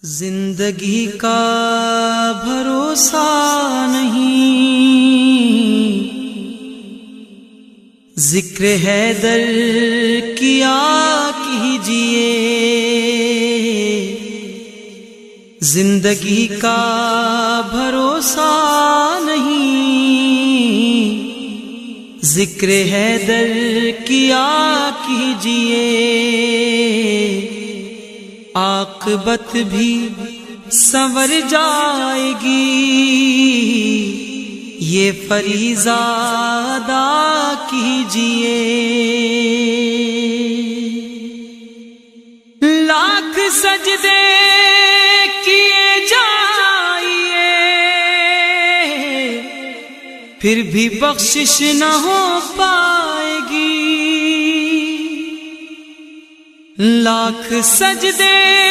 زندگی کا بھروسہ نہیں، ذکر حیدر کیا کیجئے۔ زندگی کا بھروسہ نہیں، ذکر حیدر کیا کیجئے۔ عاقبت بھی سنور جائے گی، یہ فریضہ ادا کیجئے۔ لاکھ سجدے کیے جائیے، پھر بھی بخشش نہ ہو پائے گی۔ لاکھ سجدے